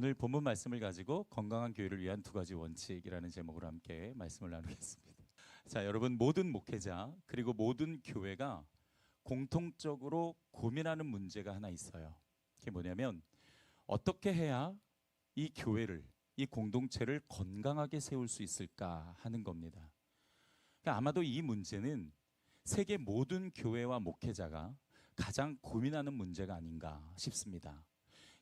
오늘 본문 말씀을 가지고 건강한 교회를 위한 두 가지 원칙이라는 제목으로 함께 말씀을 나누겠습니다. 자, 여러분, 모든 목회자 그리고 모든 교회가 공통적으로 고민하는 문제가 하나 있어요. 그게 뭐냐면 어떻게 해야 이 교회를, 이 공동체를 건강하게 세울 수 있을까 하는 겁니다. 그러니까 아마도 이 문제는 세계 모든 교회와 목회자가 가장 고민하는 문제가 아닌가 싶습니다.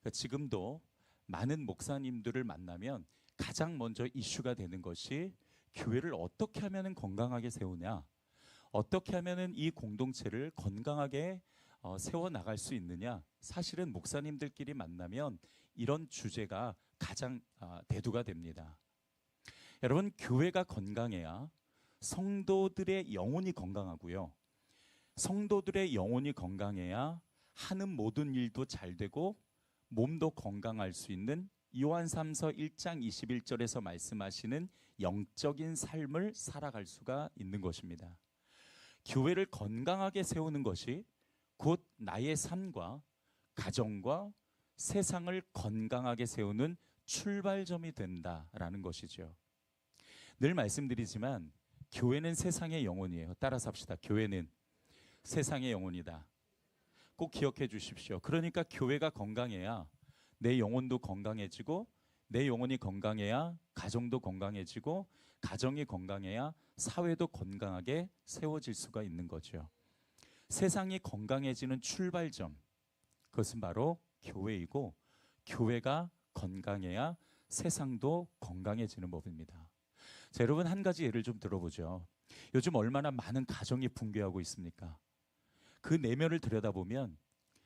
그러니까 지금도 많은 목사님들을 만나면 가장 먼저 이슈가 되는 것이 교회를 어떻게 하면 건강하게 세우냐, 어떻게 하면 이 공동체를 건강하게 세워나갈 수 있느냐. 사실은 목사님들끼리 만나면 이런 주제가 가장 대두가 됩니다. 여러분, 교회가 건강해야 성도들의 영혼이 건강하고요, 성도들의 영혼이 건강해야 하는 모든 일도 잘 되고 몸도 건강할 수 있는 요한3서 1장 21절에서 말씀하시는 영적인 삶을 살아갈 수가 있는 것입니다. 교회를 건강하게 세우는 것이 곧 나의 삶과 가정과 세상을 건강하게 세우는 출발점이 된다라는 것이죠. 늘 말씀드리지만 교회는 세상의 영혼이에요. 따라서 합시다. 교회는 세상의 영혼이다. 꼭 기억해 주십시오. 그러니까 교회가 건강해야 내 영혼도 건강해지고, 내 영혼이 건강해야 가정도 건강해지고, 가정이 건강해야 사회도 건강하게 세워질 수가 있는 거죠. 세상이 건강해지는 출발점, 그것은 바로 교회이고, 교회가 건강해야 세상도 건강해지는 법입니다. 자, 여러분, 한 가지 예를 좀 들어보죠. 요즘 얼마나 많은 가정이 붕괴하고 있습니까? 그 내면을 들여다보면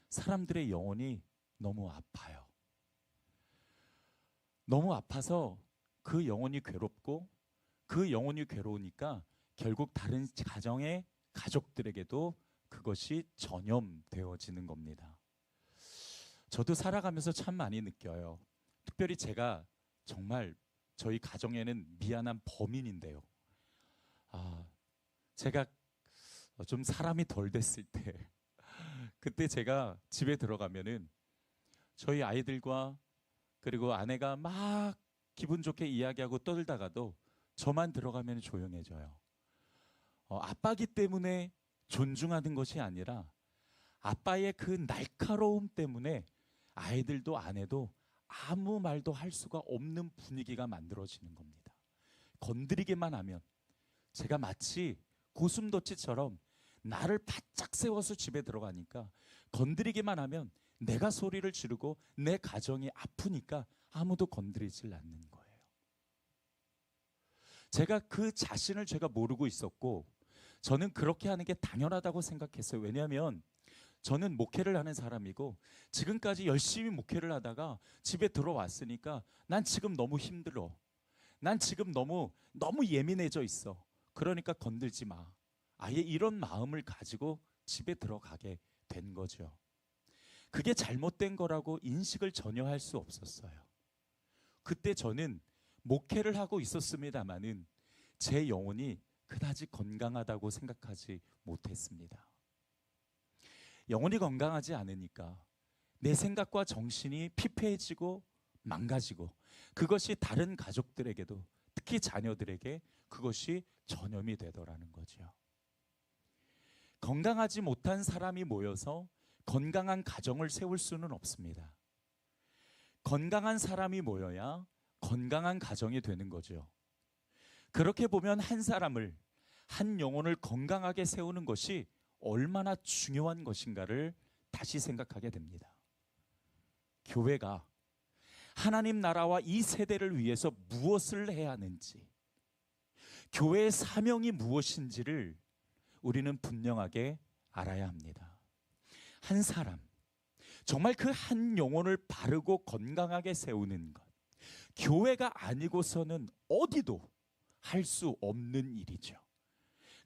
사람들의 영혼이 너무 아파요. 너무 아파서 그 영혼이 괴롭고, 그 영혼이 괴로우니까 결국 다른 가정의 가족들에게도 그것이 전염되어지는 겁니다. 저도 살아가면서 참 많이 느껴요. 특별히 제가 정말 저희 가정에는 미안한 범인인데요. 제가 좀 사람이 덜 됐을 때, 그때 제가 집에 들어가면은 저희 아이들과 그리고 아내가 막 기분 좋게 이야기하고 떠들다가도 저만 들어가면 조용해져요. 아빠기 때문에 존중하는 것이 아니라 아빠의 그 날카로움 때문에 아이들도 아내도 아무 말도 할 수가 없는 분위기가 만들어지는 겁니다. 건드리기만 하면 제가 마치 고슴도치처럼 나를 바짝 세워서 집에 들어가니까 건드리기만 하면 내가 소리를 지르고 내 가정이 아프니까 아무도 건드리질 않는 거예요. 제가 그 자신을 제가 모르고 있었고, 저는 그렇게 하는 게 당연하다고 생각했어요. 왜냐하면 저는 목회를 하는 사람이고 지금까지 열심히 목회를 하다가 집에 들어왔으니까 난 지금 너무 힘들어. 난 지금 너무 예민해져 있어. 그러니까 건들지 마. 아예 이런 마음을 가지고 집에 들어가게 된 거죠. 그게 잘못된 거라고 인식을 전혀 할 수 없었어요. 그때 저는 목회를 하고 있었습니다마는 제 영혼이 그다지 건강하다고 생각하지 못했습니다. 영혼이 건강하지 않으니까 내 생각과 정신이 피폐해지고 망가지고, 그것이 다른 가족들에게도, 특히 자녀들에게 그것이 전염이 되더라는 거죠. 건강하지 못한 사람이 모여서 건강한 가정을 세울 수는 없습니다. 건강한 사람이 모여야 건강한 가정이 되는 거죠. 그렇게 보면 한 사람을, 한 영혼을 건강하게 세우는 것이 얼마나 중요한 것인가를 다시 생각하게 됩니다. 교회가 하나님 나라와 이 세대를 위해서 무엇을 해야 하는지, 교회의 사명이 무엇인지를 우리는 분명하게 알아야 합니다. 한 사람, 정말 그 한 영혼을 바르고 건강하게 세우는 것, 교회가 아니고서는 어디도 할 수 없는 일이죠.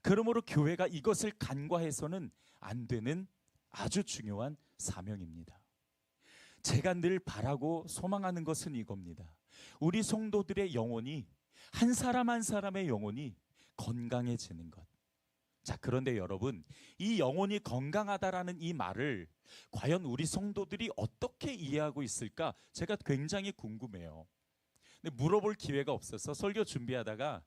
그러므로 교회가 이것을 간과해서는 안 되는 아주 중요한 사명입니다. 제가 늘 바라고 소망하는 것은 이겁니다. 우리 성도들의 영혼이, 한 사람 한 사람의 영혼이 건강해지는 것. 자, 그런데 여러분, 이 영혼이 건강하다라는 이 말을 과연 우리 성도들이 어떻게 이해하고 있을까? 제가 굉장히 궁금해요. 근데 물어볼 기회가 없어서 설교 준비하다가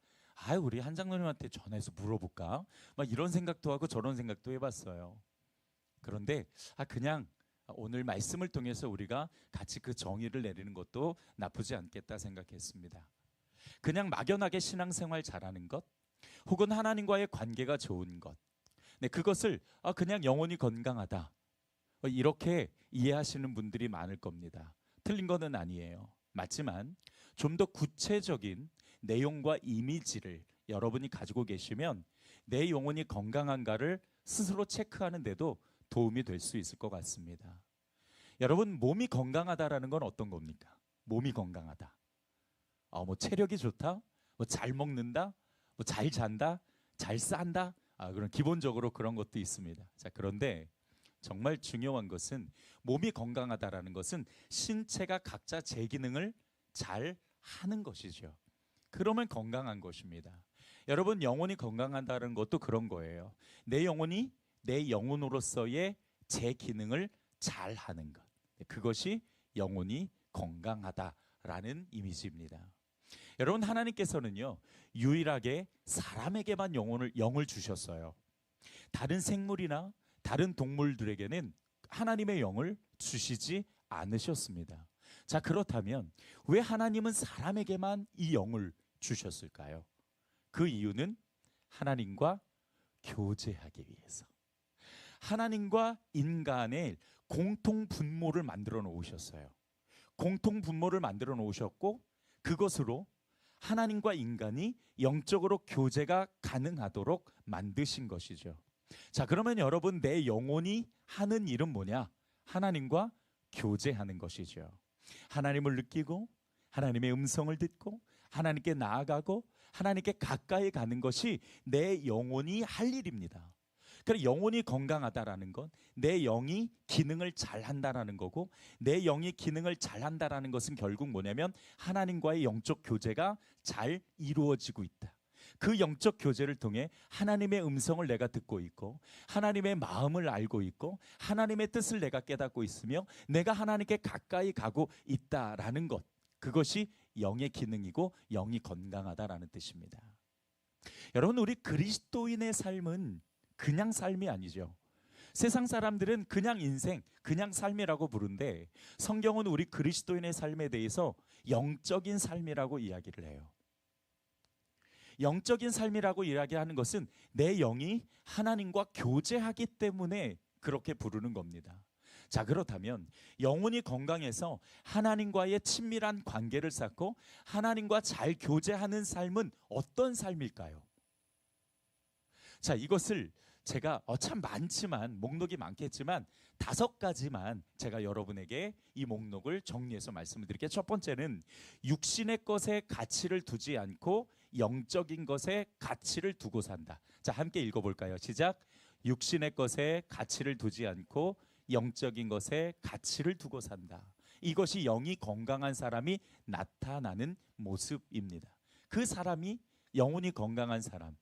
우리 한 장로님한테 전화해서 물어볼까? 막 이런 생각도 하고 저런 생각도 해봤어요. 그런데 그냥 오늘 말씀을 통해서 우리가 같이 그 정의를 내리는 것도 나쁘지 않겠다 생각했습니다. 그냥 막연하게 신앙생활 잘하는 것, 혹은 하나님과의 관계가 좋은 것, 네, 그것을 그냥 영혼이 건강하다, 이렇게 이해하시는 분들이 많을 겁니다. 틀린 거는 아니에요. 맞지만 좀 더 구체적인 내용과 이미지를 여러분이 가지고 계시면 내 영혼이 건강한가를 스스로 체크하는 데도 도움이 될 수 있을 것 같습니다. 여러분, 몸이 건강하다라는 건 어떤 겁니까? 몸이 건강하다. 뭐 체력이 좋다, 뭐 잘 먹는다, 뭐 잘 잔다, 잘 싼다. 그런 기본적으로 그런 것도 있습니다. 자, 그런데 정말 중요한 것은 몸이 건강하다라는 것은 신체가 각자 제 기능을 잘 하는 것이죠. 그러면 건강한 것입니다. 여러분, 영혼이 건강하다는 것도 그런 거예요. 내 영혼이 내 영혼으로서의 제 기능을 잘 하는 것. 그것이 영혼이 건강하다라는 이미지입니다. 여러분, 하나님께서는요, 유일하게 사람에게만 영을 주셨어요. 다른 생물이나 다른 동물들에게는 하나님의 영을 주시지 않으셨습니다. 자, 그렇다면 왜 하나님은 사람에게만 이 영을 주셨을까요? 그 이유는 하나님과 교제하기 위해서. 하나님과 인간의 공통 분모를 만들어 놓으셨어요. 공통 분모를 만들어 놓으셨고, 그것으로 하나님과 인간이 영적으로 교제가 가능하도록 만드신 것이죠. 자, 그러면 여러분, 내 영혼이 하는 일은 뭐냐? 하나님과 교제하는 것이죠. 하나님을 느끼고, 하나님의 음성을 듣고, 하나님께 나아가고, 하나님께 가까이 가는 것이 내 영혼이 할 일입니다. 그래서 영혼이 건강하다라는 건 내 영이 기능을 잘 한다라는 거고, 내 영이 기능을 잘 한다라는 것은 결국 뭐냐면 하나님과의 영적 교제가 잘 이루어지고 있다. 그 영적 교제를 통해 하나님의 음성을 내가 듣고 있고, 하나님의 마음을 알고 있고, 하나님의 뜻을 내가 깨닫고 있으며 내가 하나님께 가까이 가고 있다라는 것, 그것이 영의 기능이고 영이 건강하다라는 뜻입니다. 여러분, 우리 그리스도인의 삶은 그냥 삶이 아니죠. 세상 사람들은 그냥 인생, 그냥 삶이라고 부르는데 성경은 우리 그리스도인의 삶에 대해서 영적인 삶이라고 이야기를 해요. 영적인 삶이라고 이야기하는 것은 내 영이 하나님과 교제하기 때문에 그렇게 부르는 겁니다. 자, 그렇다면 영혼이 건강해서 하나님과의 친밀한 관계를 쌓고 하나님과 잘 교제하는 삶은 어떤 삶일까요? 자, 이것을 제가 참 많지만, 목록이 많겠지만 5가지만 제가 여러분에게 이 목록을 정리해서 말씀을 드릴게요. 첫 번째는 육신의 것에 가치를 두지 않고 영적인 것에 가치를 두고 산다. 자, 함께 읽어볼까요? 시작. 육신의 것에 가치를 두지 않고 영적인 것에 가치를 두고 산다. 이것이 영이 건강한 사람이 나타나는 모습입니다. 그 사람이 영혼이 건강한 사람이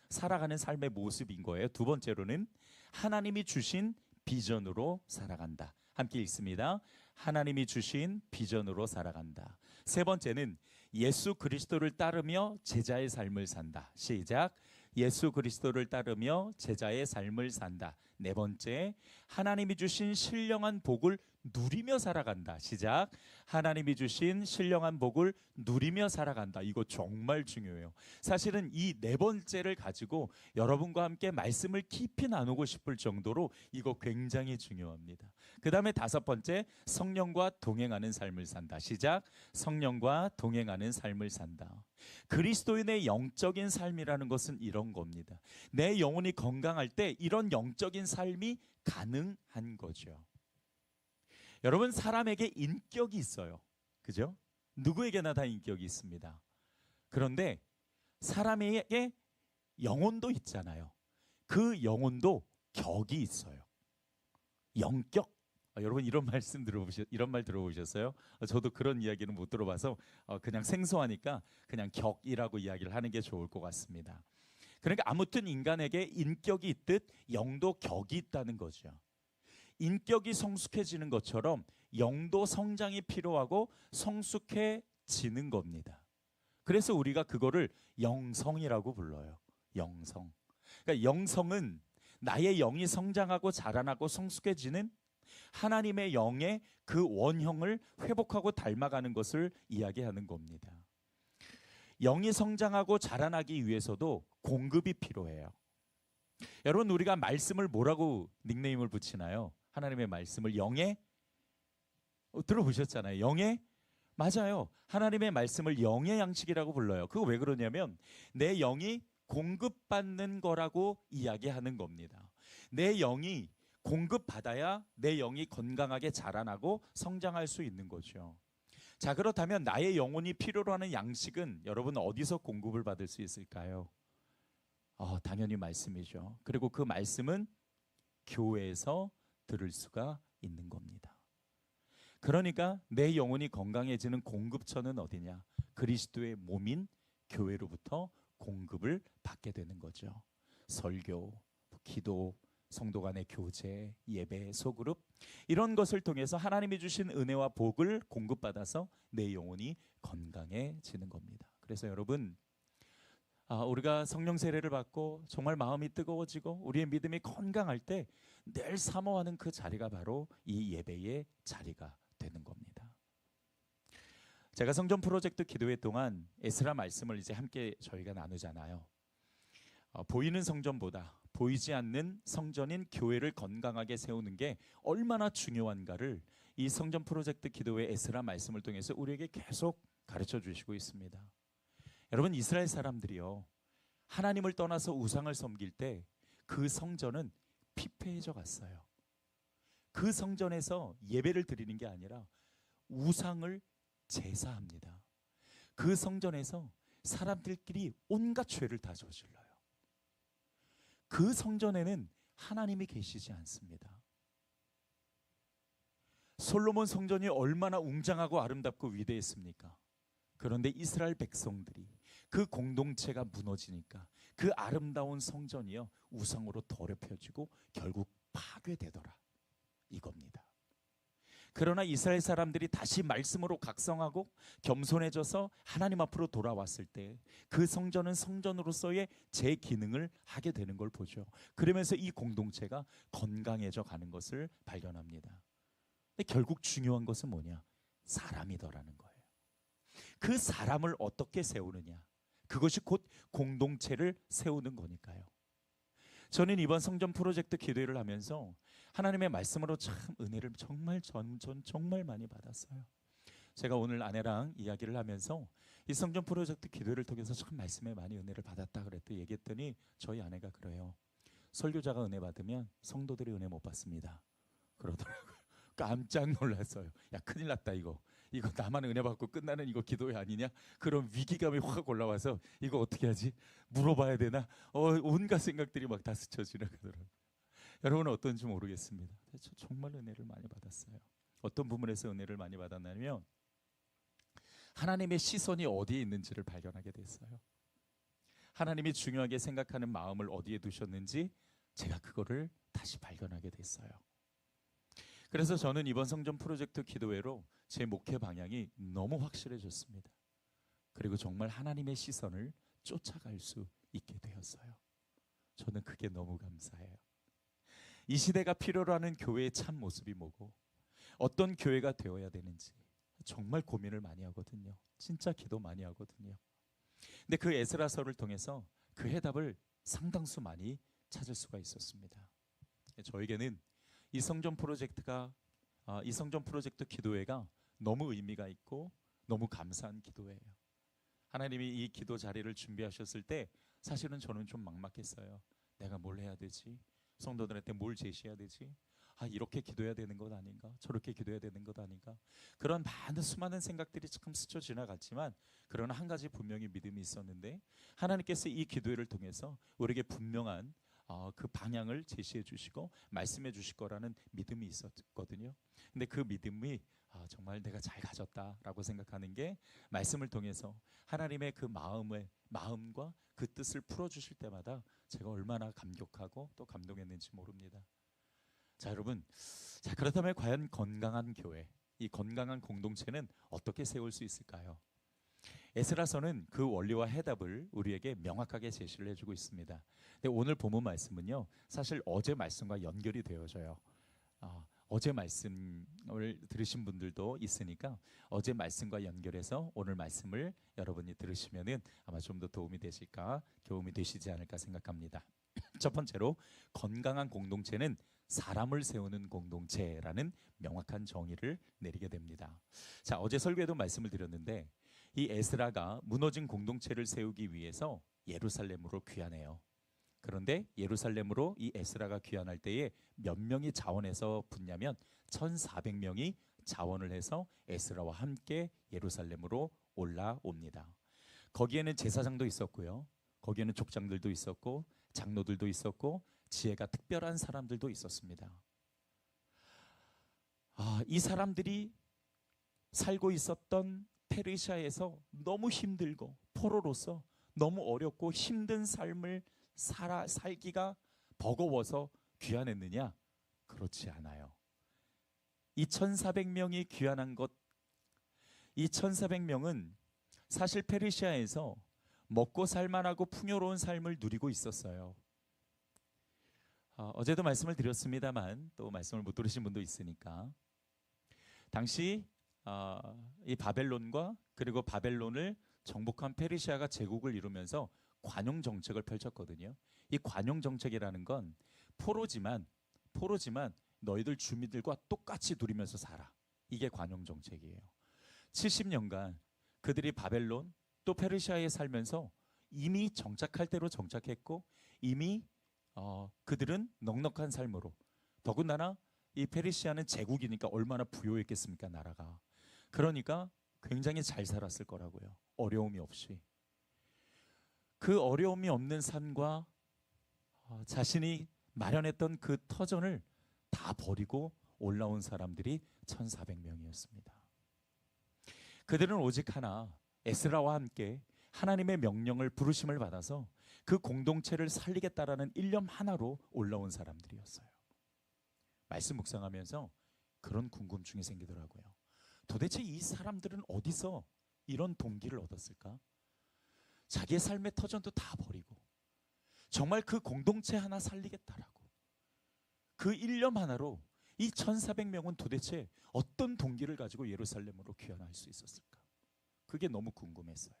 살아가는 삶의 모습인 거예요. 두 번째로는 하나님이 주신 비전으로 살아간다. 함께 읽습니다. 하나님이 주신 비전으로 살아간다. 세 번째는 예수 그리스도를 따르며 제자의 삶을 산다. 시작. 예수 그리스도를 따르며 제자의 삶을 산다. 네 번째, 하나님이 주신 신령한 복을 누리며 살아간다. 시작. 하나님이 주신 신령한 복을 누리며 살아간다. 이거 정말 중요해요. 사실은 이 네 번째를 가지고 여러분과 함께 말씀을 깊이 나누고 싶을 정도로 이거 굉장히 중요합니다. 그 다음에 5번째, 성령과 동행하는 삶을 산다. 시작. 성령과 동행하는 삶을 산다. 그리스도인의 영적인 삶이라는 것은 이런 겁니다. 내 영혼이 건강할 때 이런 영적인 삶이 가능한 거죠. 여러분, 사람에게 인격이 있어요. 그죠? 누구에게나 다 인격이 있습니다. 그런데 사람에게 영혼도 있잖아요. 그 영혼도 격이 있어요. 영격. 여러분, 이런 말 들어보셨어요? 저도 그런 이야기는 못 들어봐서 그냥 생소하니까 그냥 격이라고 이야기를 하는 게 좋을 것 같습니다. 그러니까 아무튼 인간에게 인격이 있듯 영도 격이 있다는 거죠. 인격이 성숙해지는 것처럼 영도 성장이 필요하고 성숙해지는 겁니다. 그래서 우리가 그거를 영성이라고 불러요. 영성. 그러니까 영성은 나의 영이 성장하고 자라나고 성숙해지는 하나님의 영의 그 원형을 회복하고 닮아가는 것을 이야기하는 겁니다. 영이 성장하고 자라나기 위해서도 공급이 필요해요. 여러분, 우리가 말씀을 뭐라고 닉네임을 붙이나요? 하나님의 말씀을 영의, 들어보셨잖아요. 영의, 맞아요. 하나님의 말씀을 영의 양식이라고 불러요. 그거 왜 그러냐면 내 영이 공급받는 거라고 이야기하는 겁니다. 내 영이 공급받아야 내 영이 건강하게 자라나고 성장할 수 있는 거죠. 자, 그렇다면 나의 영혼이 필요로 하는 양식은 여러분 어디서 공급을 받을 수 있을까요? 당연히 말씀이죠. 그리고 그 말씀은 교회에서 들을 수가 있는 겁니다. 그러니까 내 영혼이 건강해지는 공급처는 어디냐? 그리스도의 몸인 교회로부터 공급을 받게 되는 거죠. 설교, 기도, 성도 간의 교제, 예배, 소그룹, 이런 것을 통해서 하나님이 주신 은혜와 복을 공급받아서 내 영혼이 건강해지는 겁니다. 그래서 여러분, 우리가 성령 세례를 받고 정말 마음이 뜨거워지고 우리의 믿음이 건강할 때 늘 사모하는 그 자리가 바로 이 예배의 자리가 되는 겁니다. 제가 성전 프로젝트 기도회 동안 에스라 말씀을 이제 함께 저희가 나누잖아요. 보이는 성전보다 보이지 않는 성전인 교회를 건강하게 세우는 게 얼마나 중요한가를 이 성전 프로젝트 기도회 에스라 말씀을 통해서 우리에게 계속 가르쳐 주시고 있습니다. 여러분, 이스라엘 사람들이요, 하나님을 떠나서 우상을 섬길 때 그 성전은 피폐해져 갔어요. 그 성전에서 예배를 드리는 게 아니라 우상을 제사합니다. 그 성전에서 사람들끼리 온갖 죄를 다 저질러요. 그 성전에는 하나님이 계시지 않습니다. 솔로몬 성전이 얼마나 웅장하고 아름답고 위대했습니까? 그런데 이스라엘 백성들이 그 공동체가 무너지니까 그 아름다운 성전이요 우상으로 더럽혀지고 결국 파괴되더라, 이겁니다. 그러나 이스라엘 사람들이 다시 말씀으로 각성하고 겸손해져서 하나님 앞으로 돌아왔을 때 그 성전은 성전으로서의 제 기능을 하게 되는 걸 보죠. 그러면서 이 공동체가 건강해져 가는 것을 발견합니다. 근데 결국 중요한 것은 뭐냐? 사람이더라는 거예요. 그 사람을 어떻게 세우느냐? 그것이 곧 공동체를 세우는 거니까요. 저는 이번 성전 프로젝트 기도회를 하면서 하나님의 말씀으로 참 은혜를 정말 전 정말 많이 받았어요. 제가 오늘 아내랑 이야기를 하면서 이 성전 프로젝트 기도회를 통해서 참 말씀에 많이 은혜를 받았다 그랬더니 얘기했더니 저희 아내가 그래요. 설교자가 은혜 받으면 성도들이 은혜 못 받습니다, 그러더라고요. 깜짝 놀랐어요. 야, 큰일 났다, 이거 나만 은혜 받고 끝나는 이거 기도회 아니냐? 그런 위기감이 확 올라와서 이거 어떻게 하지? 물어봐야 되나? 온갖 생각들이 막 다 스쳐 지나가더라고요. 여러분은 어떤지 모르겠습니다. 저 정말 은혜를 많이 받았어요. 어떤 부분에서 은혜를 많이 받았냐면 하나님의 시선이 어디에 있는지를 발견하게 됐어요. 하나님이 중요하게 생각하는 마음을 어디에 두셨는지 제가 그거를 다시 발견하게 됐어요. 그래서 저는 이번 성전 프로젝트 기도회로 제 목회 방향이 너무 확실해졌습니다. 그리고 정말 하나님의 시선을 쫓아갈 수 있게 되었어요. 저는 그게 너무 감사해요. 이 시대가 필요로 하는 교회의 참 모습이 뭐고 어떤 교회가 되어야 되는지 정말 고민을 많이 하거든요. 진짜 기도 많이 하거든요. 근데 그 에스라서를 통해서 그 해답을 상당수 많이 찾을 수가 있었습니다. 저에게는 이 성전 프로젝트 기도회가 너무 의미가 있고 너무 감사한 기도회예요. 하나님이 이 기도 자리를 준비하셨을 때 사실은 저는 좀 막막했어요. 내가 뭘 해야 되지? 성도들한테 뭘 제시해야 되지? 이렇게 기도해야 되는 것 아닌가? 저렇게 기도해야 되는 것 아닌가? 그런 많은 수많은 생각들이 참 스쳐 지나갔지만 그러나 한 가지 분명히 믿음이 있었는데 하나님께서 이 기도회를 통해서 우리에게 분명한 그 방향을 제시해 주시고 말씀해 주실 거라는 믿음이 있었거든요. 근데 그 믿음이 정말 내가 잘 가졌다라고 생각하는 게 말씀을 통해서 하나님의 그 마음과 그 뜻을 풀어주실 때마다 제가 얼마나 감격하고 또 감동했는지 모릅니다. 자, 여러분, 자, 그렇다면 과연 건강한 교회, 이 건강한 공동체는 어떻게 세울 수 있을까요? 에스라서는 그 원리와 해답을 우리에게 명확하게 제시를 해주고 있습니다. 근데 오늘 본문 말씀은요, 사실 어제 말씀과 연결이 되어져요. 어제 말씀을 들으신 분들도 있으니까 어제 말씀과 연결해서 오늘 말씀을 여러분이 들으시면은 아마 좀 더 도움이 되시지 않을까 생각합니다. 첫 번째로, 건강한 공동체는 사람을 세우는 공동체라는 명확한 정의를 내리게 됩니다. 자, 어제 설교에도 말씀을 드렸는데 이 에스라가 무너진 공동체를 세우기 위해서 예루살렘으로 귀환해요. 그런데 예루살렘으로 이 에스라가 귀환할 때에 몇 명이 자원해서 붙냐면 1400명이 자원을 해서 에스라와 함께 예루살렘으로 올라옵니다. 거기에는 제사장도 있었고요, 거기에는 족장들도 있었고 장로들도 있었고 지혜가 특별한 사람들도 있었습니다. 이 사람들이 살고 있었던 페르시아에서 너무 힘들고 포로로서 너무 어렵고 힘든 삶을 살기가 버거워서 귀환했느냐? 그렇지 않아요. 이 1400명이 귀환한 것, 이 1400명은 사실 페르시아에서 먹고 살만하고 풍요로운 삶을 누리고 있었어요. 어제도 말씀을 드렸습니다만 또 말씀을 못 들으신 분도 있으니까, 당시 이 바벨론과 그리고 바벨론을 정복한 페르시아가 제국을 이루면서 관용 정책을 펼쳤거든요. 이 관용 정책이라는 건 포로지만 너희들 주민들과 똑같이 누리면서 살아. 이게 관용 정책이에요. 70년간 그들이 바벨론 또 페르시아에 살면서 이미 정착할 대로 정착했고 이미 그들은 넉넉한 삶으로, 더군다나 이 페르시아는 제국이니까 얼마나 부유했겠습니까, 나라가. 그러니까 굉장히 잘 살았을 거라고요. 어려움이 없이. 그 어려움이 없는 삶과 자신이 마련했던 그 터전을 다 버리고 올라온 사람들이 1400명이었습니다. 그들은 오직 하나, 에스라와 함께 하나님의 명령을, 부르심을 받아서 그 공동체를 살리겠다라는 일념 하나로 올라온 사람들이었어요. 말씀 묵상하면서 그런 궁금증이 생기더라고요. 도대체 이 사람들은 어디서 이런 동기를 얻었을까? 자기의 삶의 터전도 다 버리고 정말 그 공동체 하나 살리겠다라고, 그 일념 하나로 이 1400명은 도대체 어떤 동기를 가지고 예루살렘으로 귀환할 수 있었을까? 그게 너무 궁금했어요.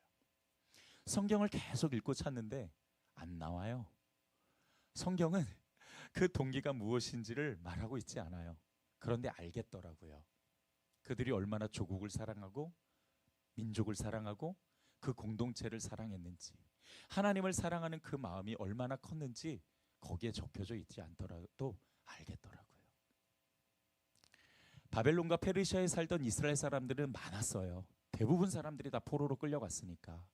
성경을 계속 읽고 찾는데 안 나와요. 성경은 그 동기가 무엇인지를 말하고 있지 않아요. 그런데 알겠더라고요. 그들이 얼마나 조국을 사랑하고 민족을 사랑하고 그 공동체를 사랑했는지, 하나님을 사랑하는 그 마음이 얼마나 컸는지 거기에 적혀져 있지 않더라도 알겠더라고요. 바벨론과 페르시아에 살던 이스라엘 사람들은 많았어요. 대부분 사람들이 다 포로로 끌려갔으니까.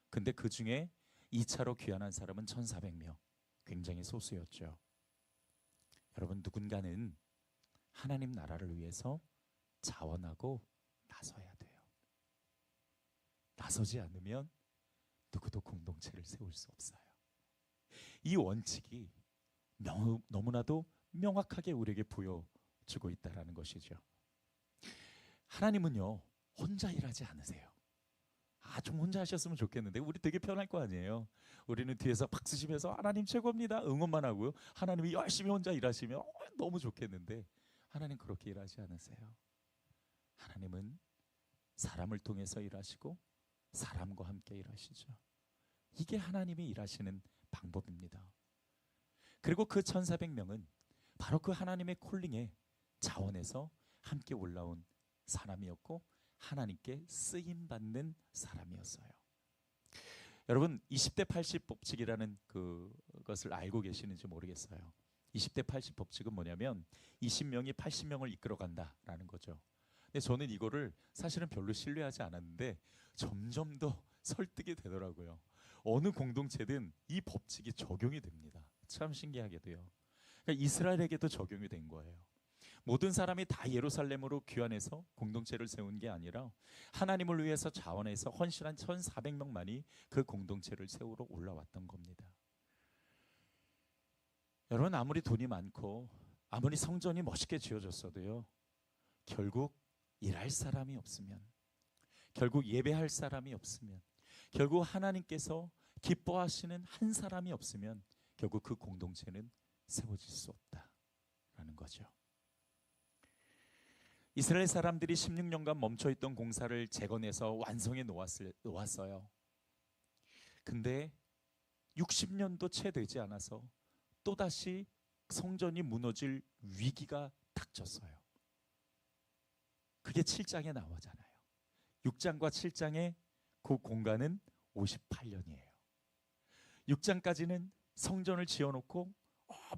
근데 그 중에 2차로 귀환한 사람은 1400명. 굉장히 소수였죠. 여러분, 누군가는 하나님 나라를 위해서 자원하고 나서야 돼요. 나서지 않으면 누구도 공동체를 세울 수 없어요. 이 원칙이 너무나도 명확하게 우리에게 보여주고 있다는 것이죠. 하나님은요, 혼자 일하지 않으세요. 좀 혼자 하셨으면 좋겠는데 우리 되게 편할 거 아니에요. 우리는 뒤에서 박수 치면서 하나님 최고입니다 응원만 하고요. 하나님이 열심히 혼자 일하시면 너무 좋겠는데 하나님 그렇게 일하지 않으세요. 하나님은 사람을 통해서 일하시고 사람과 함께 일하시죠. 이게 하나님이 일하시는 방법입니다. 그리고 그 1400명은 바로 그 하나님의 콜링에 자원해서 함께 올라온 사람이었고 하나님께 쓰임받는 사람이었어요. 여러분, 20대 80 법칙이라는 그것을 알고 계시는지 모르겠어요. 20대 80 법칙은 뭐냐면 20명이 80명을 이끌어간다라는 거죠. 근데 저는 이거를 사실은 별로 신뢰하지 않았는데 점점 더 설득이 되더라고요. 어느 공동체든 이 법칙이 적용이 됩니다. 참 신기하게도요. 그러니까 이스라엘에게도 적용이 된 거예요. 모든 사람이 다 예루살렘으로 귀환해서 공동체를 세운 게 아니라 하나님을 위해서 자원해서 헌신한 1,400명만이 그 공동체를 세우러 올라왔던 겁니다. 여러분, 아무리 돈이 많고 아무리 성전이 멋있게 지어졌어도요, 결국 일할 사람이 없으면, 결국 예배할 사람이 없으면, 결국 하나님께서 기뻐하시는 한 사람이 없으면 결국 그 공동체는 세워질 수 없다라는 거죠. 이스라엘 사람들이 16년간 멈춰있던 공사를 재건해서 완성해 놓았어요. 근데 60년도 채 되지 않아서 또다시 성전이 무너질 위기가 닥쳤어요. 그게 7장에 나오잖아요. 6장과 7장의 그 공간은 58년이에요. 6장까지는 성전을 지어놓고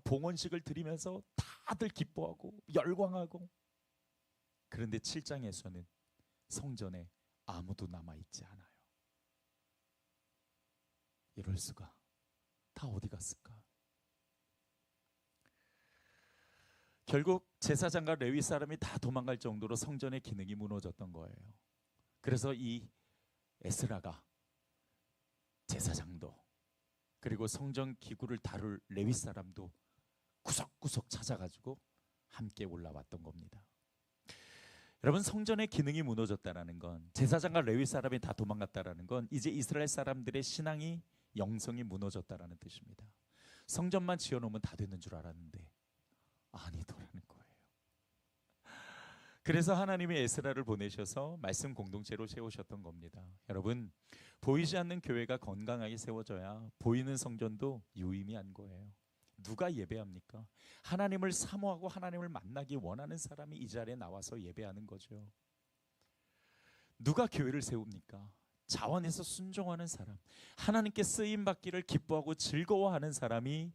봉헌식을 드리면서 다들 기뻐하고 열광하고, 그런데 7장에서는 성전에 아무도 남아있지 않아요. 이럴 수가. 다 어디 갔을까? 결국 제사장과 레위 사람이 다 도망갈 정도로 성전의 기능이 무너졌던 거예요. 그래서 이 에스라가 제사장도 그리고 성전 기구를 다룰 레위 사람도 구석구석 찾아가지고 함께 올라왔던 겁니다. 여러분, 성전의 기능이 무너졌다라는 건, 제사장과 레위 사람이 다 도망갔다라는 건 이제 이스라엘 사람들의 신앙이, 영성이 무너졌다라는 뜻입니다. 성전만 지어놓으면 다 되는 줄 알았는데 아니더라는 거예요. 그래서 하나님이 에스라를 보내셔서 말씀 공동체로 세우셨던 겁니다. 여러분, 보이지 않는 교회가 건강하게 세워져야 보이는 성전도 유의미한 거예요. 누가 예배합니까? 하나님을 사모하고 하나님을 만나기 원하는 사람이 이 자리에 나와서 예배하는 거죠. 누가 교회를 세웁니까? 자원해서 순종하는 사람, 하나님께 쓰임받기를 기뻐하고 즐거워하는 사람이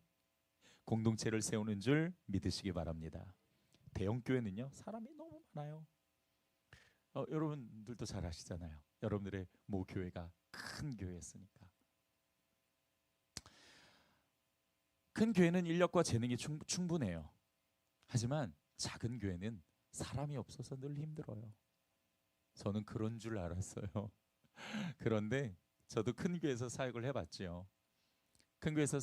공동체를 세우는 줄 믿으시기 바랍니다. 대형교회는요, 사람이 너무 많아요. 여러분들도 잘 아시잖아요. 여러분들의 모 교회가 큰 교회였으니까. 큰 교회는 인력과 재능이 충분해요. 하지만 작은 교회는 사람이 없어서 늘 힘들어요. 저는 그런 줄 알았어요. 그런데 저도 큰 교회에서 사역을 해봤죠. 큰 교회에서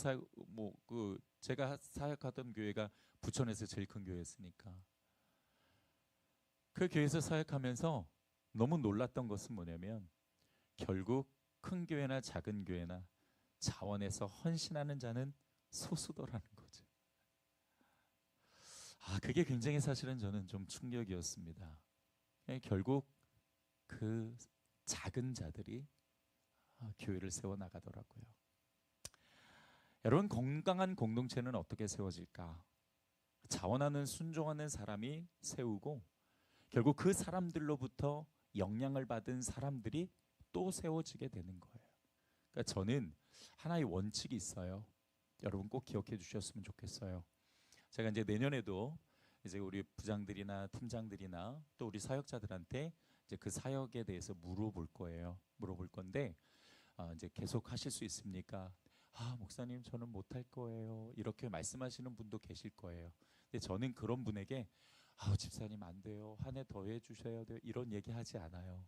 제가 사역하던 교회가 부천에서 제일 큰 교회였으니까. 그 교회에서 사역하면서 너무 놀랐던 것은 뭐냐면, 결국 큰 교회나 작은 교회나 자원해서 헌신하는 자는 소수더라는 거죠. 그게 굉장히 사실은 저는 좀 충격이었습니다. 결국 그 작은 자들이 교회를 세워나가더라고요. 여러분, 건강한 공동체는 어떻게 세워질까? 자원하는, 순종하는 사람이 세우고, 결국 그 사람들로부터 영향을 받은 사람들이 또 세워지게 되는 거예요. 그러니까 저는 하나의 원칙이 있어요. 여러분 꼭 기억해 주셨으면 좋겠어요. 제가 이제 내년에도 이제 우리 부장들이나 팀장들이나 또 우리 사역자들한테 이제 그 사역에 대해서 물어볼 거예요. 물어볼 건데, 이제 계속 하실 수 있습니까? 목사님, 저는 못할 거예요. 이렇게 말씀하시는 분도 계실 거예요. 근데 저는 그런 분에게 집사님 안 돼요, 한 해 더 해주셔야 돼요, 이런 얘기 하지 않아요.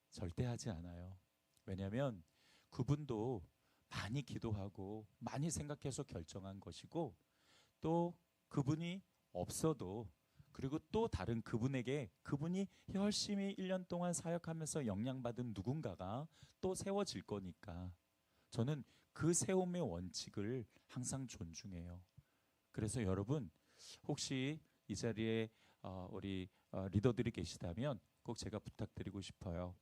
절대 하지 않아요. 왜냐하면 그분도 많이 기도하고 많이 생각해서 결정한 것이고, 또 그분이 없어도, 그리고 또 다른 그분에게, 그분이 열심히 1년 동안 사역하면서 영향받은 누군가가 또 세워질 거니까 저는 그 세움의 원칙을 항상 존중해요. 그래서 여러분, 혹시 이 자리에 우리 리더들이 계시다면 꼭 제가 부탁드리고 싶어요.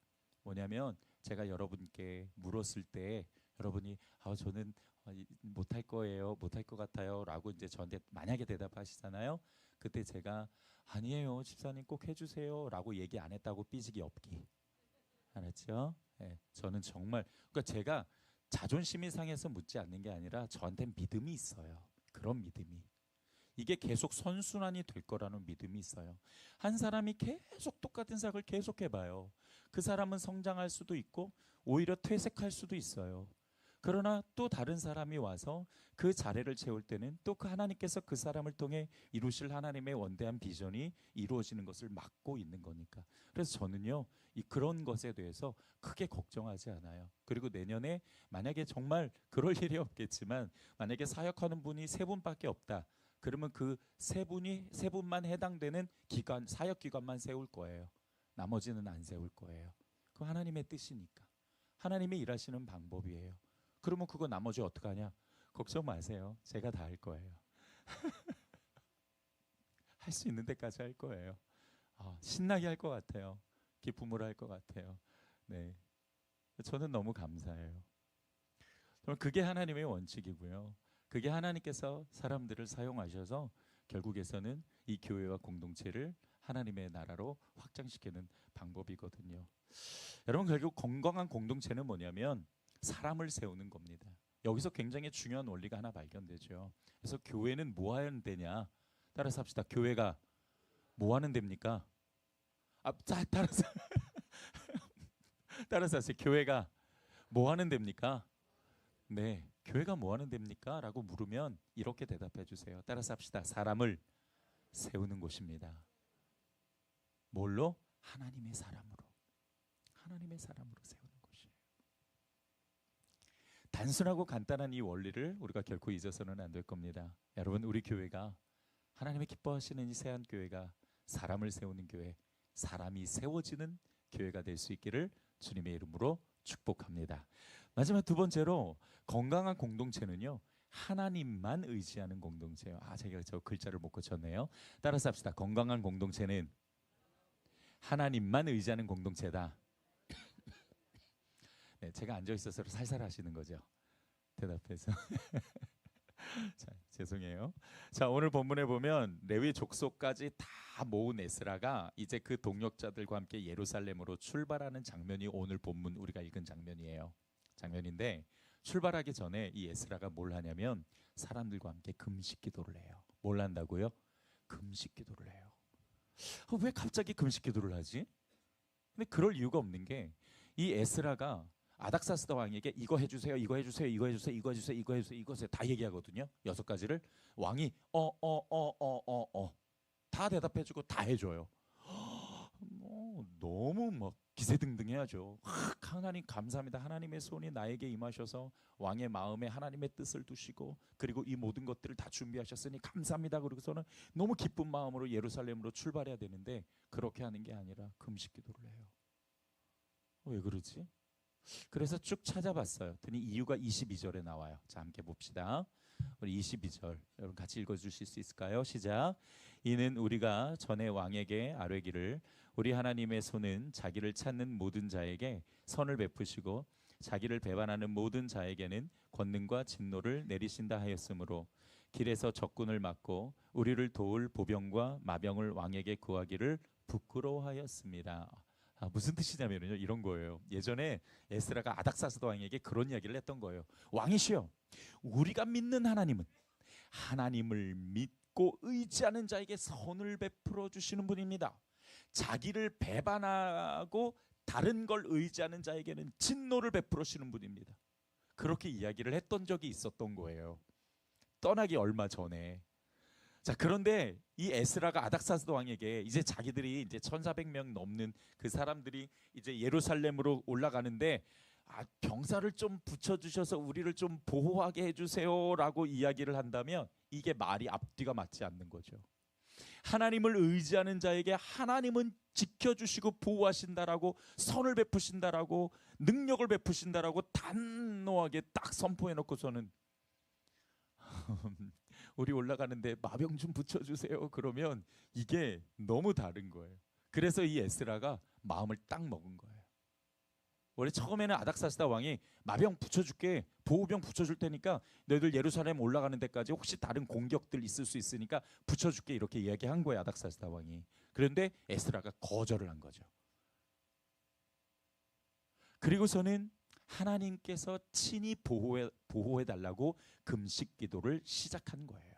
뭐냐면, 제가 여러분께 물었을 때 여러분이 저는 못할 거예요, 못할 것 같아요 라고 이제 저한테 만약에 대답하시잖아요. 그때 제가 아니에요, 집사님 꼭 해주세요 라고 얘기 안 했다고 삐지기 없기. 알았죠? 네, 저는 정말, 그러니까 제가 자존심이 상해서 묻지 않는 게 아니라 저한테 믿음이 있어요. 그런 믿음이. 이게 계속 선순환이 될 거라는 믿음이 있어요. 한 사람이 계속 똑같은 사역을 계속 해봐요. 그 사람은 성장할 수도 있고 오히려 퇴색할 수도 있어요. 그러나 또 다른 사람이 와서 그 자리를 채울 때는 또 그 하나님께서 그 사람을 통해 이루실 하나님의 원대한 비전이 이루어지는 것을 막고 있는 거니까. 그래서 저는요, 그런 것에 대해서 크게 걱정하지 않아요. 그리고 내년에 만약에 정말 그럴 일이 없겠지만 만약에 사역하는 분이 세 분밖에 없다. 그러면 그 세 분만 해당되는 기관, 사역 기관만 세울 거예요. 나머지는 안 세울 거예요. 그 하나님의 뜻이니까. 하나님이 일하시는 방법이에요. 그러면 그거 나머지 어떻게 하냐? 걱정 마세요. 제가 다 할 거예요. 할 수 있는 데까지 할 거예요. 신나게 할 것 같아요. 기쁨으로 할 것 같아요. 네, 저는 너무 감사해요. 그럼 그게 하나님의 원칙이고요. 그게 하나님께서 사람들을 사용하셔서 결국에서는 이 교회와 공동체를 하나님의 나라로 확장시키는 방법이거든요. 여러분, 결국 건강한 공동체는 뭐냐면 사람을 세우는 겁니다. 여기서 굉장히 중요한 원리가 하나 발견되죠. 그래서 교회는 뭐 하는 데냐? 따라서 합시다. 교회가 뭐 하는 데입니까? 따라서 따라서 하세요. 교회가 뭐 하는 데입니까? 네, 교회가 뭐 하는 데입니까? 라고 물으면 이렇게 대답해 주세요. 따라서 합시다. 사람을 세우는 곳입니다. 뭘로? 하나님의 사람으로. 하나님의 사람으로 세우는 곳이에요. 단순하고 간단한 이 원리를 우리가 결코 잊어서는 안 될 겁니다. 여러분, 우리 교회가 하나님의 기뻐하시는 이 세한 교회가 사람을 세우는 교회, 사람이 세워지는 교회가 될 수 있기를 주님의 이름으로 축복합니다. 마지막 두 번째로 건강한 공동체는요, 하나님만 의지하는 공동체예요. 제가 저 글자를 못 고쳤네요. 따라서 합시다. 건강한 공동체는 하나님만 의지하는 공동체다. 네, 제가 앉아 있어서 살살 하시는 거죠. 대답해서. 자, 죄송해요. 자, 오늘 본문에 보면 레위 족속까지 다 모은 에스라가 이제 그 동역자들과 함께 예루살렘으로 출발하는 장면이 오늘 본문 우리가 읽은 장면인데, 출발하기 전에 이 에스라가 뭘 하냐면 사람들과 함께 금식 기도를 해요. 뭘 한다고요? 금식 기도를 해요. 왜 갑자기 금식 기도를 하지? 근데 그럴 이유가 없는 게 이 에스라가 아닥사스다 왕에게 이거 해주세요, 이거 해주세요, 이거 해주세요, 이거 해주세요, 이거 해주세요, 이거 해주세요 다 얘기하거든요. 6가지를 왕이 다 대답해주고 다 해줘요. 너무 막 기세등등해야죠. 하나님 감사합니다. 하나님의 손이 나에게 임하셔서 왕의 마음에 하나님의 뜻을 두시고 그리고 이 모든 것들을 다 준비하셨으니 감사합니다. 그러고서는 너무 기쁜 마음으로 예루살렘으로 출발해야 되는데 그렇게 하는 게 아니라 금식 기도를 해요. 왜 그러지? 그래서 쭉 찾아봤어요. 그랬더니 이유가 22절에 나와요. 자, 함께 봅시다. 우리 22절 여러분 같이 읽어주실 수 있을까요? 시작. 이는 우리가 전에 왕에게 아뢰기를 우리 하나님의 손은 자기를 찾는 모든 자에게 선을 베푸시고 자기를 배반하는 모든 자에게는 권능과 진노를 내리신다 하였으므로 길에서 적군을 막고 우리를 도울 보병과 마병을 왕에게 구하기를 부끄러워하였습니다. 무슨 뜻이냐면요, 이런 거예요. 예전에 에스라가 아닥사스다 왕에게 그런 이야기를 했던 거예요. 왕이시여, 우리가 믿는 하나님은 하나님을 믿고 의지하는 자에게 선을 베풀어 주시는 분입니다. 자기를 배반하고 다른 걸 의지하는 자에게는 진노를 베풀어 주시는 분입니다. 그렇게 이야기를 했던 적이 있었던 거예요. 떠나기 얼마 전에. 자, 그런데 이 에스라가 아닥사스다 왕에게 이제 자기들이 이제 1,400명 넘는 그 사람들이 이제 예루살렘으로 올라가는데 병사를 좀 붙여주셔서 우리를 좀 보호하게 해주세요라고 이야기를 한다면 이게 말이 앞뒤가 맞지 않는 거죠. 하나님을 의지하는 자에게 하나님은 지켜주시고 보호하신다라고 선을 베푸신다라고 능력을 베푸신다라고 단호하게 딱 선포해 놓고서는 우리 올라가는데 마병 좀 붙여주세요. 그러면 이게 너무 다른 거예요. 그래서 이 에스라가 마음을 딱 먹은 거예요. 원래 처음에는 아닥사스다 왕이 마병 붙여줄게, 보호병 붙여줄 테니까 너희들 예루살렘 올라가는 데까지 혹시 다른 공격들 있을 수 있으니까 붙여줄게 이렇게 이야기한 거예요, 아닥사스다 왕이. 그런데 에스라가 거절을 한 거죠. 그리고서는 하나님께서 친히 보호해달라고 금식 기도를 시작한 거예요.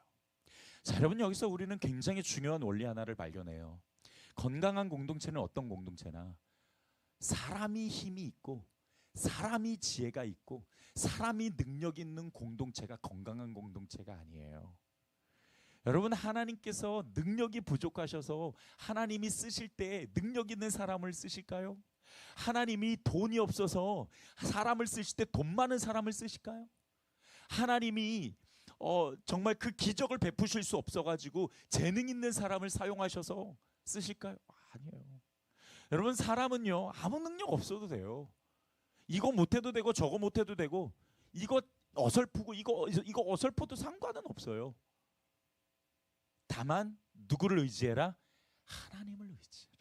자, 여러분, 여기서 우리는 굉장히 중요한 원리 하나를 발견해요. 건강한 공동체는 어떤 공동체나 사람이 힘이 있고 사람이 지혜가 있고 사람이 능력 있는 공동체가 건강한 공동체가 아니에요. 여러분, 하나님께서 능력이 부족하셔서 하나님이 쓰실 때 능력 있는 사람을 쓰실까요? 하나님이 돈이 없어서 사람을 쓰실 때 돈 많은 사람을 쓰실까요? 하나님이 정말 그 기적을 베푸실 수 없어가지고 재능 있는 사람을 사용하셔서 쓰실까요? 아니에요. 여러분, 사람은요 아무 능력 없어도 돼요. 이거 못해도 되고 저거 못해도 되고, 이거 어설프고 이거 어설퍼도 상관은 없어요. 다만 누구를 의지해라? 하나님을 의지해라.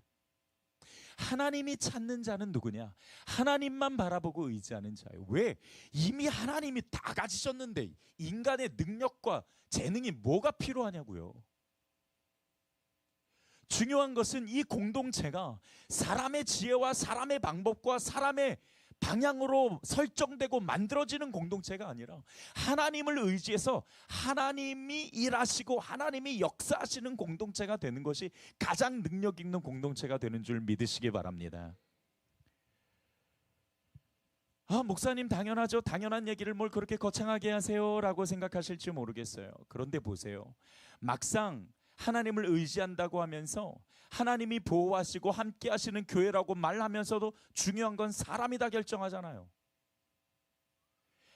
하나님이 찾는 자는 누구냐? 하나님만 바라보고 의지하는 자예요. 왜? 이미 하나님이 다 가지셨는데 인간의 능력과 재능이 뭐가 필요하냐고요. 중요한 것은 이 공동체가 사람의 지혜와 사람의 방법과 사람의 방향으로 설정되고 만들어지는 공동체가 아니라 하나님을 의지해서 하나님이 일하시고 하나님이 역사하시는 공동체가 되는 것이 가장 능력 있는 공동체가 되는 줄 믿으시기 바랍니다. 목사님 당연하죠. 당연한 얘기를 뭘 그렇게 거창하게 하세요 라고 생각하실지 모르겠어요. 그런데 보세요. 막상 하나님을 의지한다고 하면서 하나님이 보호하시고 함께 하시는 교회라고 말하면서도 중요한 건 사람이 다 결정하잖아요.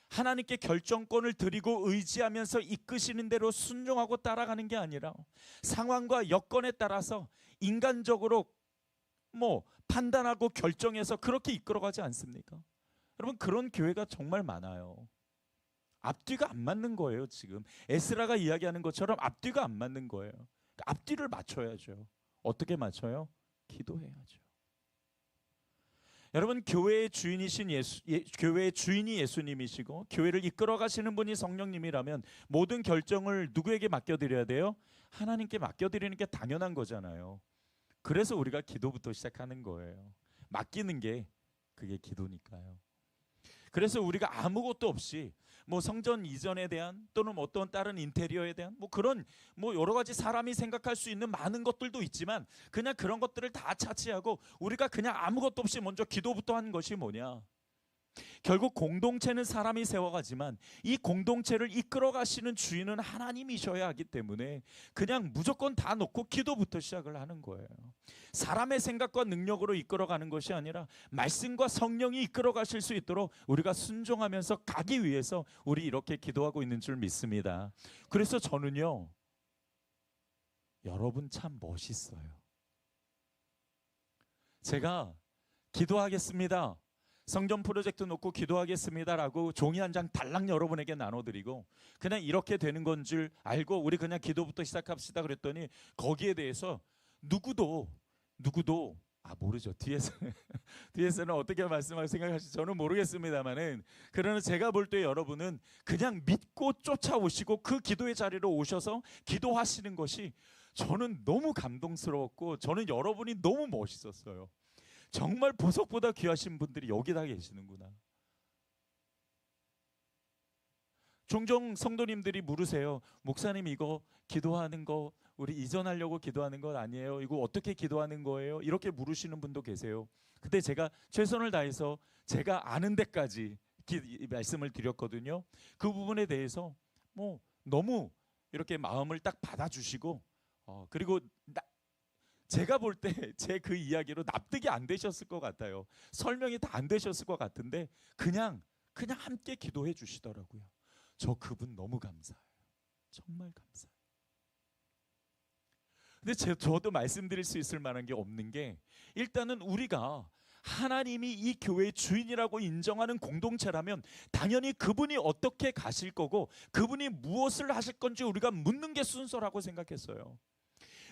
하나님께 결정권을 드리고 의지하면서 이끄시는 대로 순종하고 따라가는 게 아니라 상황과 여건에 따라서 인간적으로 판단하고 결정해서 그렇게 이끌어가지 않습니까? 여러분, 그런 교회가 정말 많아요. 앞뒤가 안 맞는 거예요. 지금 에스라가 이야기하는 것처럼 앞뒤가 안 맞는 거예요. 앞뒤를 맞춰야죠. 어떻게 맞춰요? 기도해야죠. 여러분, 교회의 주인이신 교회의 주인이 예수님이시고 교회를 이끌어 가시는 분이 성령님이라면 모든 결정을 누구에게 맡겨드려야 돼요? 하나님께 맡겨드리는 게 당연한 거잖아요. 그래서 우리가 기도부터 시작하는 거예요. 맡기는 게 그게 기도니까요. 그래서 우리가 아무것도 없이 성전 이전에 대한 또는 어떤 다른 인테리어에 대한 그런 여러 가지 사람이 생각할 수 있는 많은 것들도 있지만 그냥 그런 것들을 다 차치하고 우리가 그냥 아무것도 없이 먼저 기도부터 하는 것이 뭐냐? 결국 공동체는 사람이 세워가지만 이 공동체를 이끌어 가시는 주인은 하나님이셔야 하기 때문에 그냥 무조건 다 놓고 기도부터 시작을 하는 거예요. 사람의 생각과 능력으로 이끌어가는 것이 아니라 말씀과 성령이 이끌어 가실 수 있도록 우리가 순종하면서 가기 위해서 우리 이렇게 기도하고 있는 줄 믿습니다. 그래서 저는요, 여러분 참 멋있어요. 제가 기도하겠습니다, 성전 프로젝트 놓고 기도하겠습니다라고 종이 한 장 달랑 여러분에게 나눠드리고 그냥 이렇게 되는 건 줄 알고 우리 그냥 기도부터 시작합시다 그랬더니 거기에 대해서 누구도 모르죠. 뒤에서는 어떻게 말씀하고 생각하실지 저는 모르겠습니다만은, 그러나 제가 볼 때 여러분은 그냥 믿고 쫓아오시고 그 기도의 자리로 오셔서 기도하시는 것이 저는 너무 감동스러웠고 저는 여러분이 너무 멋있었어요. 정말 보석보다 귀하신 분들이 여기 다 계시는구나. 종종 성도님들이 물으세요. 목사님, 이거 기도하는 거 우리 이전하려고 기도하는 건 아니에요? 이거 어떻게 기도하는 거예요? 이렇게 물으시는 분도 계세요. 근데 제가 최선을 다해서 제가 아는 데까지 말씀을 드렸거든요. 그 부분에 대해서 너무 이렇게 마음을 딱 받아주시고 그리고 제가 볼 때 제 그 이야기로 납득이 안 되셨을 것 같아요. 설명이 다 안 되셨을 것 같은데 그냥 함께 기도해 주시더라고요. 저 그분 너무 감사해요. 정말 감사해요. 근데 저도 말씀드릴 수 있을 만한 게 없는 게, 일단은 우리가 하나님이 이 교회의 주인이라고 인정하는 공동체라면 당연히 그분이 어떻게 가실 거고 그분이 무엇을 하실 건지 우리가 묻는 게 순서라고 생각했어요.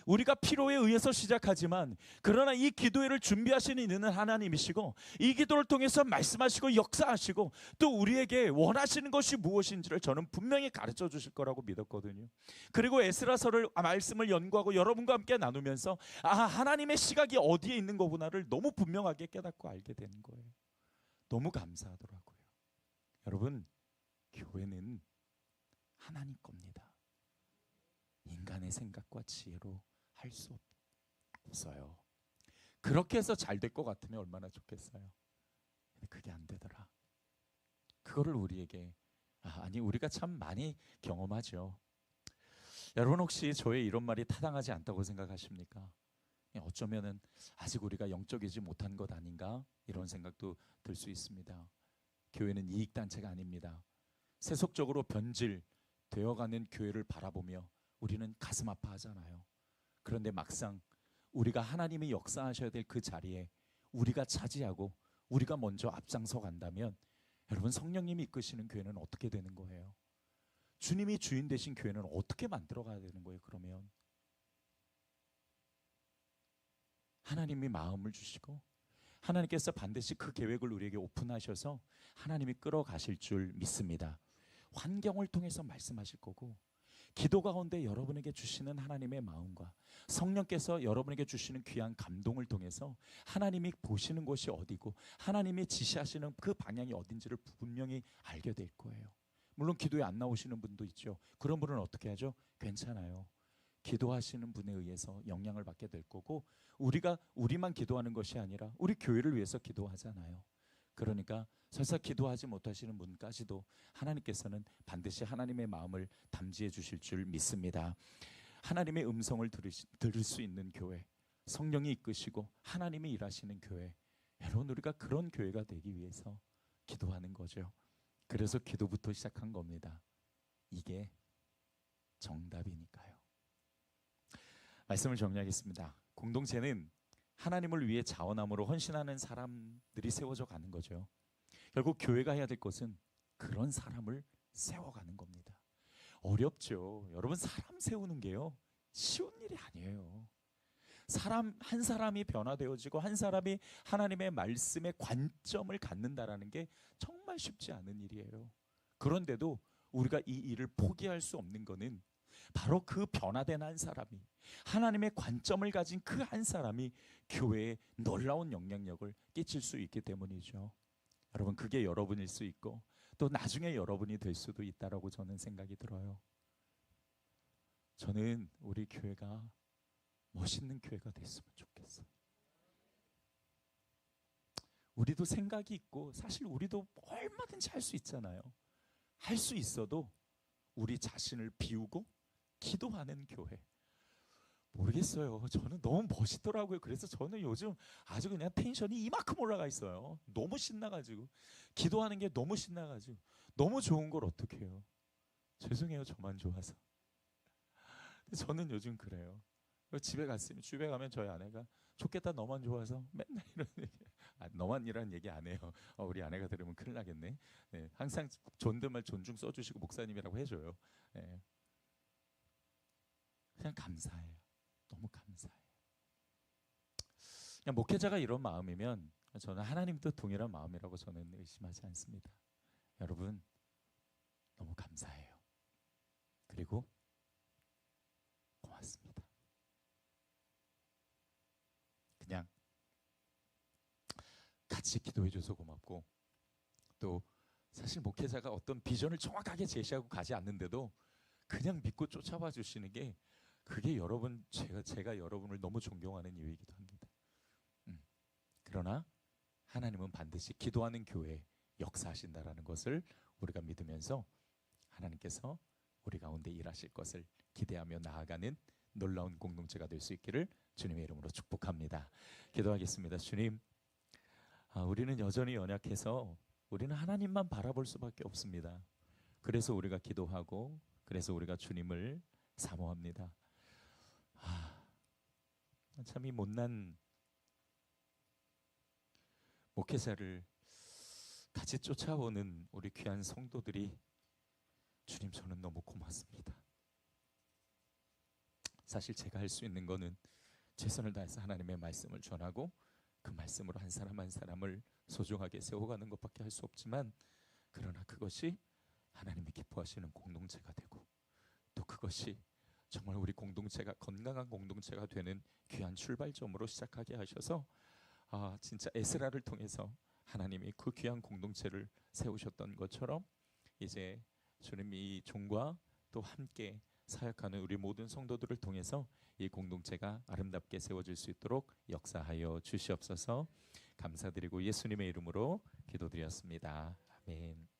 우리가 필요에 의해서 시작하지만 그러나 이 기도회를 준비하시는 이는 하나님이시고 이 기도를 통해서 말씀하시고 역사하시고 또 우리에게 원하시는 것이 무엇인지를 저는 분명히 가르쳐 주실 거라고 믿었거든요. 그리고 에스라서를 말씀을 연구하고 여러분과 함께 나누면서 하나님의 시각이 어디에 있는 거구나를 너무 분명하게 깨닫고 알게 되는 거예요. 너무 감사하더라고요. 여러분, 교회는 하나님 겁니다. 인간의 생각과 지혜로 할 수 없어요. 그렇게 해서 잘 될 것 같으면 얼마나 좋겠어요. 근데 그게 안 되더라. 그거를 우리에게 아니 우리가 참 많이 경험하죠. 여러분 혹시 저의 이런 말이 타당하지 않다고 생각하십니까? 어쩌면은 아직 우리가 영적이지 못한 것 아닌가 이런 생각도 들 수 있습니다. 교회는 이익 단체가 아닙니다. 세속적으로 변질되어가는 교회를 바라보며 우리는 가슴 아파하잖아요. 그런데 막상 우리가 하나님이 역사하셔야 될 그 자리에 우리가 차지하고 우리가 먼저 앞장서 간다면 여러분 성령님이 이끄시는 교회는 어떻게 되는 거예요? 주님이 주인 되신 교회는 어떻게 만들어 가야 되는 거예요? 그러면 하나님이 마음을 주시고 하나님께서 반드시 그 계획을 우리에게 오픈하셔서 하나님이 끌어가실 줄 믿습니다. 환경을 통해서 말씀하실 거고 기도 가운데 여러분에게 주시는 하나님의 마음과 성령께서 여러분에게 주시는 귀한 감동을 통해서 하나님이 보시는 곳이 어디고 하나님이 지시하시는 그 방향이 어딘지를 분명히 알게 될 거예요. 물론 기도에 안 나오시는 분도 있죠. 그런 분은 어떻게 하죠? 괜찮아요. 기도하시는 분에 의해서 영향을 받게 될 거고 우리가 우리만 기도하는 것이 아니라 우리 교회를 위해서 기도하잖아요. 그러니까 설사 기도하지 못하시는 분까지도 하나님께서는 반드시 하나님의 마음을 담지해 주실 줄 믿습니다. 하나님의 음성을 들을 수 있는 교회, 성령이 이끄시고 하나님이 일하시는 교회, 여러분 우리가 그런 교회가 되기 위해서 기도하는 거죠. 그래서 기도부터 시작한 겁니다. 이게 정답이니까요. 말씀을 정리하겠습니다. 공동체는 하나님을 위해 자원함으로 헌신하는 사람들이 세워져 가는 거죠. 결국 교회가 해야 될 것은 그런 사람을 세워가는 겁니다. 어렵죠. 여러분 사람 세우는 게요 쉬운 일이 아니에요. 사람 한 사람이 변화되어지고 한 사람이 하나님의 말씀에 관점을 갖는다라는 게 정말 쉽지 않은 일이에요. 그런데도 우리가 이 일을 포기할 수 없는 거는 바로 그 변화된 한 사람이 하나님의 관점을 가진 그 한 사람이 교회에 놀라운 영향력을 끼칠 수 있기 때문이죠. 여러분 그게 여러분일 수 있고 또 나중에 여러분이 될 수도 있다라고 저는 생각이 들어요. 저는 우리 교회가 멋있는 교회가 됐으면 좋겠어요. 우리도 생각이 있고 사실 우리도 얼마든지 할 수 있잖아요. 할 수 있어도 우리 자신을 비우고 기도하는 교회. 모르겠어요. 저는 너무 멋있더라고요. 그래서 저는 요즘 아주 그냥 텐션이 이만큼 올라가 있어요. 너무 신나가지고 기도하는 게 너무 신나가지고 너무 좋은 걸 어떻게 해요? 죄송해요. 저만 좋아서. 저는 요즘 그래요. 집에 갔으면 집에 가면 저희 아내가 좋겠다 너만 좋아서 맨날 이런 얘기. 너만이라는 얘기 안 해요. 우리 아내가 들으면 큰일 나겠네. 네, 항상 존댓말 존중 써주시고 목사님이라고 해줘요. 네. 그냥 감사해요. 너무 감사해요. 그냥 목회자가 이런 마음이면 저는 하나님도 동일한 마음이라고 저는 의심하지 않습니다. 여러분 너무 감사해요. 그리고 고맙습니다. 그냥 같이 기도해줘서 고맙고 또 사실 목회자가 어떤 비전을 정확하게 제시하고 가지 않는데도 그냥 믿고 쫓아와 주시는 게 그게 여러분 제가 여러분을 너무 존경하는 이유이기도 합니다. 그러나 하나님은 반드시 기도하는 교회에 역사하신다라는 것을 우리가 믿으면서 하나님께서 우리 가운데 일하실 것을 기대하며 나아가는 놀라운 공동체가 될 수 있기를 주님의 이름으로 축복합니다. 기도하겠습니다. 주님, 우리는 여전히 연약해서 우리는 하나님만 바라볼 수밖에 없습니다. 그래서 우리가 기도하고 그래서 우리가 주님을 사모합니다. 참 이 못난 목회자를 같이 쫓아오는 우리 귀한 성도들이 주님 저는 너무 고맙습니다. 사실 제가 할 수 있는 거는 최선을 다해서 하나님의 말씀을 전하고 그 말씀으로 한 사람 한 사람을 소중하게 세워가는 것밖에 할 수 없지만 그러나 그것이 하나님이 기뻐하시는 공동체가 되고 또 그것이 정말 우리 공동체가 건강한 공동체가 되는 귀한 출발점으로 시작하게 하셔서 진짜 에스라를 통해서 하나님이 그 귀한 공동체를 세우셨던 것처럼 이제 주님이 종과 또 함께 사역하는 우리 모든 성도들을 통해서 이 공동체가 아름답게 세워질 수 있도록 역사하여 주시옵소서. 감사드리고 예수님의 이름으로 기도드렸습니다. 아멘.